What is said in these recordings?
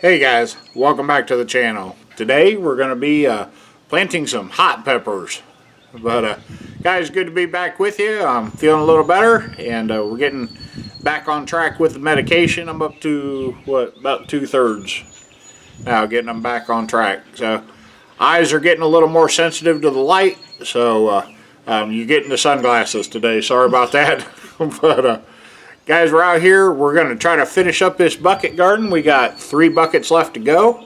Hey guys, welcome back to the channel. Today we're going to be planting some hot peppers. But guys, good to be back with you. I'm feeling a little better, and we're getting back on track with the medication. I'm up to about 2/3 now, getting them back on track. So eyes are getting a little more sensitive to the light, so you're getting the sunglasses today. Sorry about that. But guys, we're out here. We're going to try to finish up this bucket garden. We got 3 buckets left to go.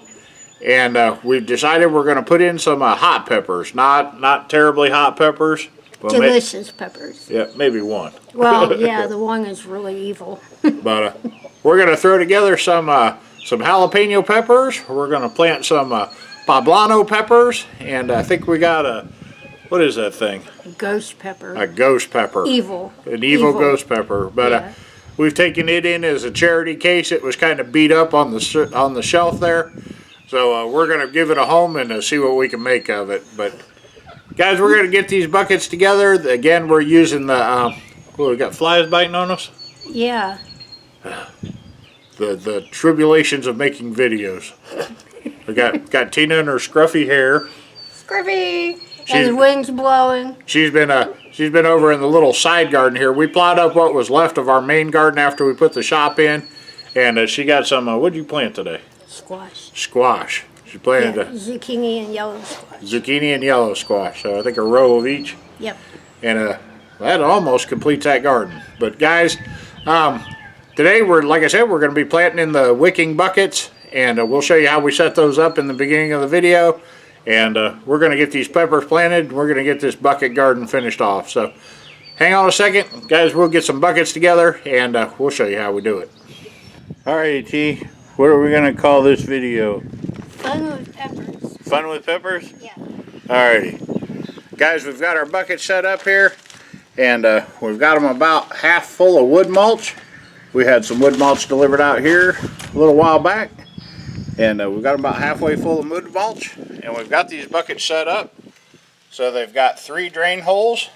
And we've decided we're going to put in some hot peppers. Not terribly hot peppers. Delicious peppers. Yeah, maybe one. Well, yeah, the one is really evil. But we're going to throw together some jalapeno peppers. We're going to plant some Pablano peppers. And I think we got what is that thing? A ghost pepper. A ghost pepper. Evil. An evil ghost pepper. But yeah. We've taken it in as a charity case. It was kind of beat up on the shelf there. So we're going to give it a home and see what we can make of it. But guys, we're going to get these buckets together. Again, we're using the, we got flies biting on us? Yeah. The tribulations of making videos. We got Tina and her scruffy hair. Scruffy! And the wind's blowing. She's been over in the little side garden here. We plowed up what was left of our main garden after we put the shop in. And she got some, what did you plant today? Squash. Squash. She planted zucchini and yellow squash. Zucchini and yellow squash. So I think a row of each. Yep. And that almost completes that garden. But guys, today like I said, we're going to be planting in the wicking buckets. And we'll show you how we set those up in the beginning of the video. And we're going to get these peppers planted. We're going to get this bucket garden finished off. So hang on a second. Guys, we'll get some buckets together and we'll show you how we do it. Alrighty, T. What are we going to call this video? Fun with peppers. Fun with peppers? Yeah. Alrighty. Guys, we've got our bucket set up here. And we've got them about half full of wood mulch. We had some wood mulch delivered out here a little while back. And we've got them about halfway full of wood mulch. And we've got these buckets set up. So they've got 3 drain holes.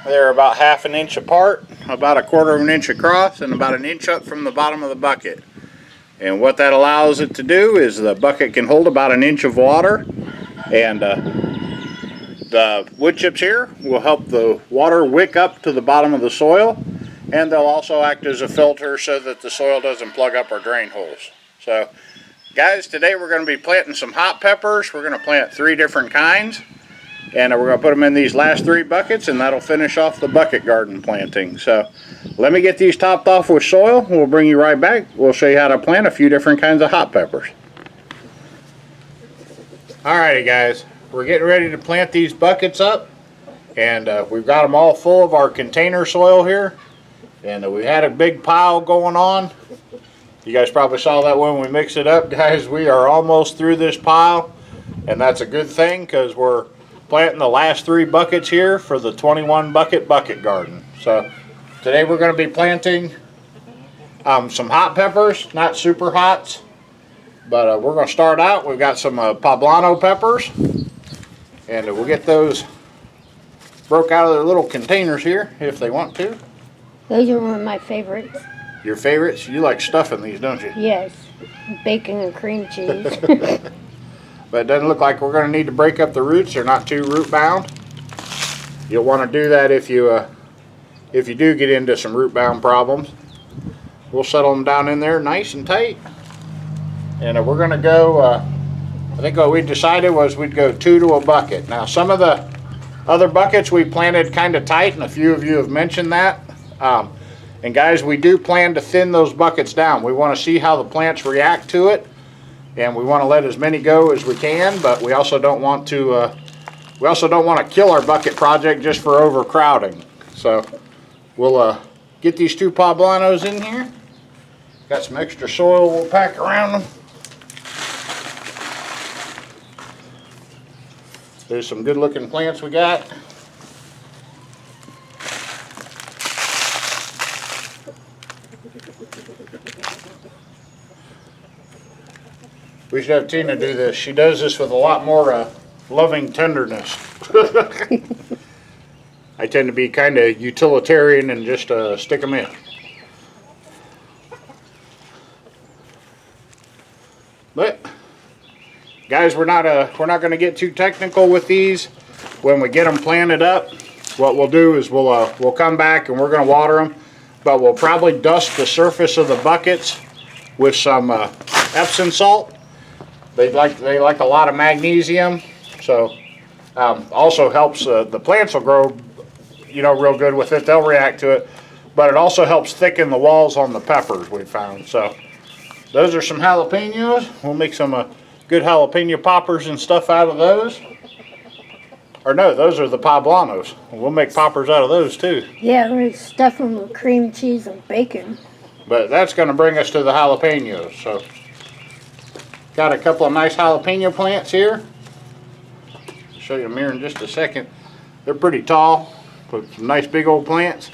They're about 1/2 inch apart, about 1/4 inch across, and about 1 inch up from the bottom of the bucket. And what that allows it to do is the bucket can hold about 1 inch of water. And the wood chips here will help the water wick up to the bottom of the soil. And they'll also act as a filter so that the soil doesn't plug up our drain holes. So guys, today we're going to be planting some hot peppers. We're going to plant 3 different kinds. And we're going to put them in these last 3 buckets, and that'll finish off the bucket garden planting. So let me get these topped off with soil. We'll bring you right back. We'll show you how to plant a few different kinds of hot peppers. Alrighty guys, we're getting ready to plant these buckets up. And we've got them all full of our container soil here. And we had a big pile going on. You guys probably saw that when we mixed it up. Guys, we are almost through this pile. And that's a good thing because we're planting the last 3 buckets here for the 21 bucket garden. So today we're going to be planting some hot peppers, not super hots. But we're going to start out. We've got some Pablano peppers. And we'll get those broke out of their little containers here if they want to. Those are one of my favorites. Your favorites? You like stuffing these, don't you? Yes. Bacon and cream cheese. But it doesn't look like we're going to need to break up the roots. They're not too root bound. You'll want to do that if you do get into some root bound problems. We'll settle them down in there nice and tight. And we're going to go, I think what we decided was we'd go 2 to a bucket. Now some of the other buckets we planted kind of tight, and a few of you have mentioned that. And guys, we do plan to thin those buckets down. We want to see how the plants react to it. And we want to let as many go as we can, but we also don't want to kill our bucket project just for overcrowding. So we'll get these 2 Poblanos in here. Got some extra soil we'll pack around them. There's some good looking plants we got. We should have Tina do this. She does this with a lot more loving tenderness. I tend to be kind of utilitarian and just stick them in. guys, we're not going to get too technical with these. When we get them planted up, what we'll do is we'll come back and we're going to water them, but we'll probably dust the surface of the buckets with some Epsom salt. They like a lot of magnesium, so also helps the plants will grow, you know, real good with it. They'll react to it, but it also helps thicken the walls on the peppers we found. So those are some jalapenos. We'll make some good jalapeno poppers and stuff out of those. Or no, those are the poblanos. We'll make poppers out of those too. Yeah, we stuff them with cream cheese and bacon. But that's going to bring us to the jalapenos. So got a couple of nice jalapeno plants here. I'll show you them here in just a second. They're pretty tall, with some nice big old plants.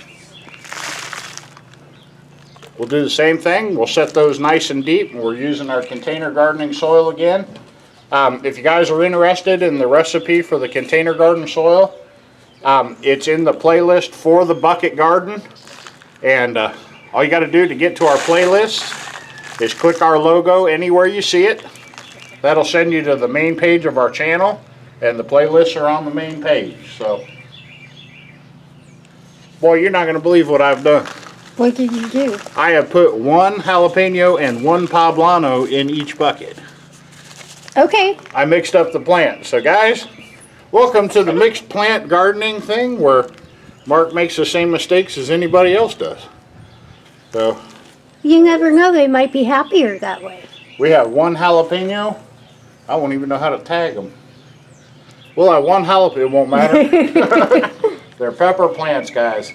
We'll do the same thing. We'll set those nice and deep. We're using our container gardening soil again. If you guys are interested in the recipe for the container garden soil, it's in the playlist for the bucket garden. And all you got to do to get to our playlist is click our logo anywhere you see it. That'll send you to the main page of our channel, and the playlists are on the main page. So, boy, you're not going to believe what I've done. What did you do? I have put one jalapeno and one poblano in each bucket. Okay. I mixed up the plants. So guys, welcome to the mixed plant gardening thing where Mark makes the same mistakes as anybody else does. So You never know, they might be happier that way. we have one jalapeno. I won't even know how to tag them. We'll have one jalapeno, it won't matter. They're pepper plants, guys.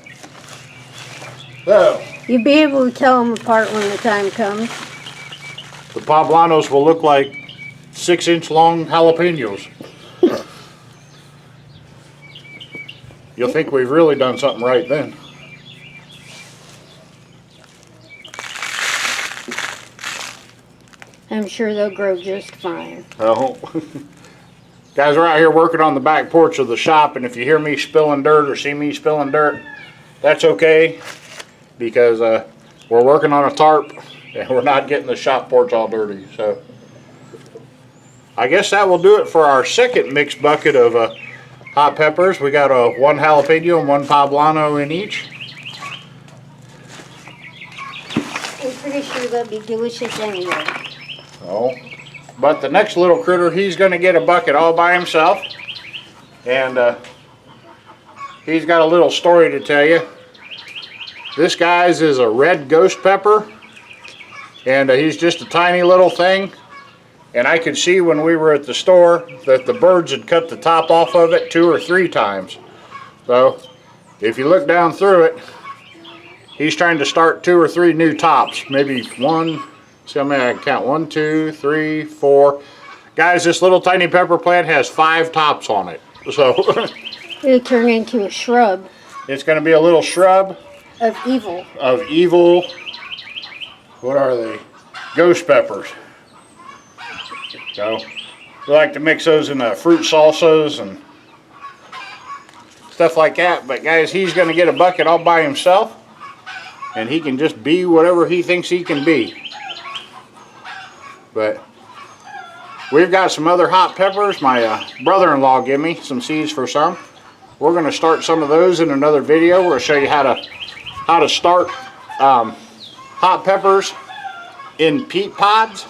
So You'll be able to tell them apart when the time comes. the poblanos will look like 6-inch long jalapenos. You'll think we've really done something right then. I'm sure they'll grow just fine. Oh. Guys, we're out here working on the back porch of the shop, and if you hear me spilling dirt or see me spilling dirt, that's okay, because we're working on a tarp and we're not getting the shop porch all dirty. So I guess that will do it for our second mixed bucket of hot peppers. We got one jalapeno and one poblano in each. I'm pretty sure they'll be delicious anyway. Oh, but the next little critter, he's going to get a bucket all by himself, and he's got a little story to tell you. This guy's is a red ghost pepper, and he's just a tiny little thing. And I could see when we were at the store that the birds had cut the top off of it 2 or 3 times. So if you look down through it, he's trying to start 2 or 3 new tops. Maybe one, see how many I can count, 1, 2, 3, 4. Guys, this little tiny pepper plant has 5 tops on it. So It'll turn into a shrub it's going to be a little shrub of evil. What are they? Ghost peppers. So we like to mix those in fruit salsas and stuff like that. But guys, he's going to get a bucket all by himself, and he can just be whatever he thinks he can be. But we've got some other hot peppers. My brother-in-law gave me some seeds for some. We're going to start some of those in another video. We're going to show you how to start hot peppers in peat pods.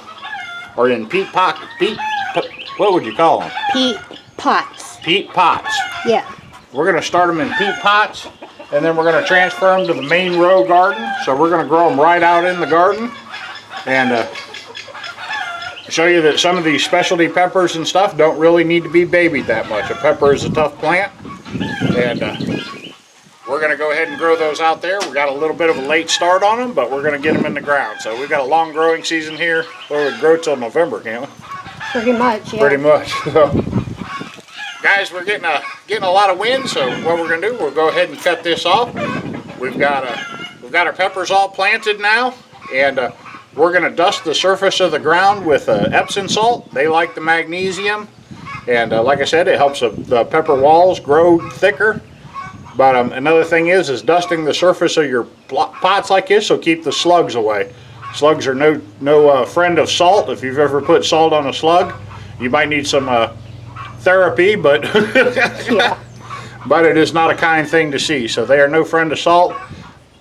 Or in what would you call them? Peat pots. Peat pots. Yeah. We're going to start them in peat pots, and then we're going to transfer them to the main row garden. So we're going to grow them right out in the garden, and show you that some of these specialty peppers and stuff don't really need to be babied that much. A pepper is a tough plant, and we're going to go ahead and grow those out there. We got a little bit of a late start on them, but we're going to get them in the ground. So we've got a long growing season here. Well, we grow till November, can't we? Pretty much, yeah. Pretty much. So, guys, we're getting a lot of wind. So what we're going to do, we'll go ahead and cut this off. We've got our peppers all planted now, and we're going to dust the surface of the ground with Epsom salt. They like the magnesium, and like I said, it helps the pepper walls grow thicker. But another thing is dusting the surface of your pots like this will keep the slugs away. Slugs are no friend of salt. If you've ever put salt on a slug, you might need some therapy, but Yeah. but it is not a kind thing to see. So they are no friend to salt.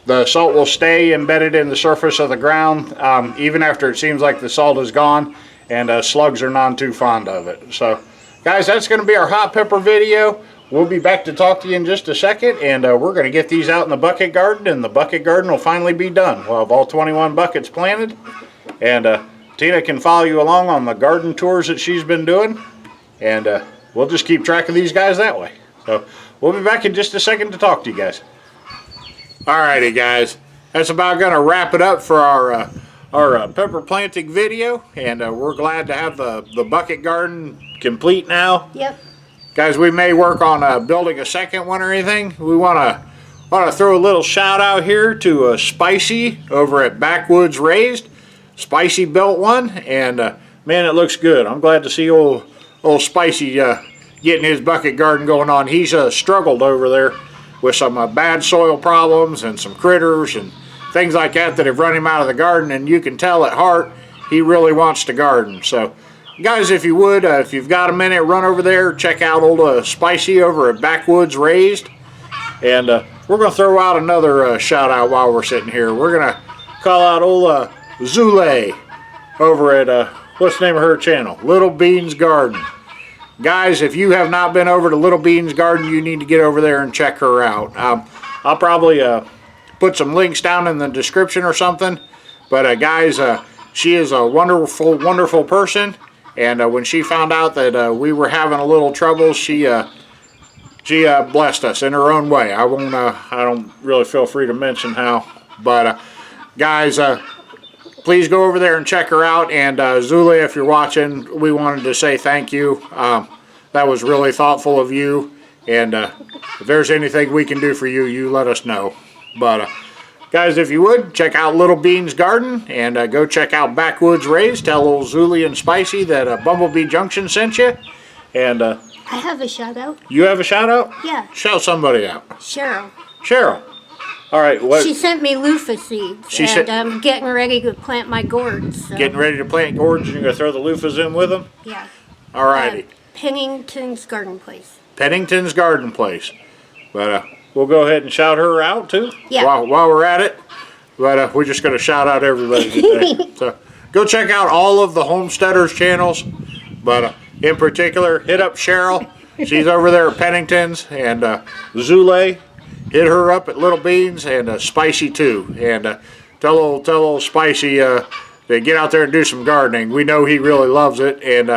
The salt will stay embedded in the surface of the ground even after it seems like the salt is gone, and slugs are none too fond of it. So guys, that's going to be our hot pepper video. We'll be back to talk to you in just a second, and we're going to get these out in the bucket garden, and the bucket garden will finally be done. We'll have all 21 buckets planted, and Tina can follow you along on the garden tours that she's been doing, and we'll just keep track of these guys that way. So we'll be back in just a second to talk to you guys. Alrighty guys, that's about going to wrap it up for our pepper planting video, and we're glad to have the bucket garden complete now. Yep. Guys, we may work on building a second one or anything. We want to throw a little shout out here to Spicy over at Backwoods Raised. Spicy built one, and man, it looks good. I'm glad to see old Spicy getting his bucket garden going on. He's struggled over there with some bad soil problems and some critters and things like that have run him out of the garden, and you can tell at heart he really wants to garden. So guys, if you would, if you've got a minute, run over there, check out old Spicy over at Backwoods Raised, and we're going to throw out another shout out while we're sitting here. We're going to call out old Zule over at what's the name of her channel? Little Beans Garden. Guys, if you have not been over to Little Beans Garden, you need to get over there and check her out. I'll probably put some links down in the description or something. But guys, she is a wonderful, wonderful person. And when she found out that we were having a little trouble, she blessed us in her own way. I don't really feel free to mention how. But guys, please go over there and check her out. And Zuli, if you're watching, we wanted to say thank you. That was really thoughtful of you. And if there's anything we can do for you, you let us know. But guys, if you would, check out Little Beans Garden, and go check out Backwoods Raised. Tell old Zuli and Spicy that Bumblebee Junction sent you. And I have a shout out. you have a shout out? Yeah. Shout somebody out. Cheryl. Cheryl. All right. What? She sent me loofah seeds, and I'm getting ready to plant my gourds. So. Getting ready to plant gourds, and you're going to throw the loofahs in with them? Yeah. All righty. Pennington's Garden Place. Pennington's Garden Place. But we'll go ahead and shout her out too. Yeah. While we're at it. But we're just going to shout out everybody today. So go check out all of the homesteaders channels. But in particular, hit up Cheryl. She's over there at Pennington's, and Zule. Hit her up at Little Beans, and Spicy too. And tell old Spicy to get out there and do some gardening. We know he really loves it, and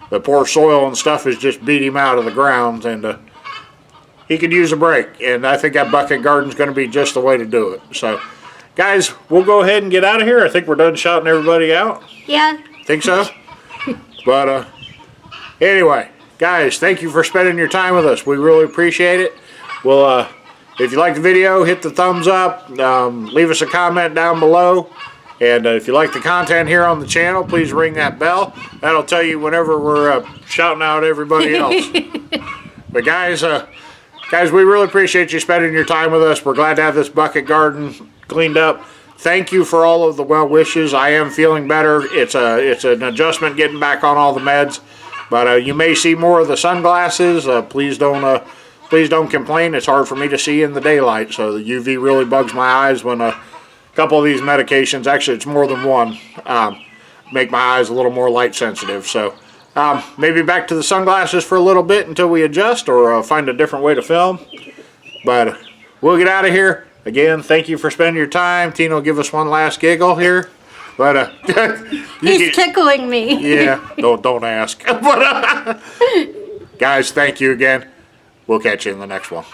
the poor soil and stuff has just beat him out of the ground, and he could use a break. And I think that bucket garden's going to be just the way to do it. So, guys, we'll go ahead and get out of here. I think we're done shouting everybody out. Yeah. Think so? But anyway, guys, thank you for spending your time with us. We really appreciate it. Well, if you like the video, hit the thumbs up. Leave us a comment down below. And if you like the content here on the channel, please ring that bell. That'll tell you whenever we're shouting out everybody else. But guys, we really appreciate you spending your time with us. We're glad to have this bucket garden cleaned up. Thank you for all of the well wishes. I am feeling better. It's an adjustment getting back on all the meds. But you may see more of the sunglasses. Please don't complain. It's hard for me to see in the daylight, so the UV really bugs my eyes when a couple of these medications, actually it's more than one, make my eyes a little more light sensitive. So maybe back to the sunglasses for a little bit until we adjust, or find a different way to film. But we'll get out of here. Again, thank you for spending your time. Tina will give us one last giggle here. But He's tickling me. Yeah, don't ask. But, guys, thank you again. We'll catch you in the next one.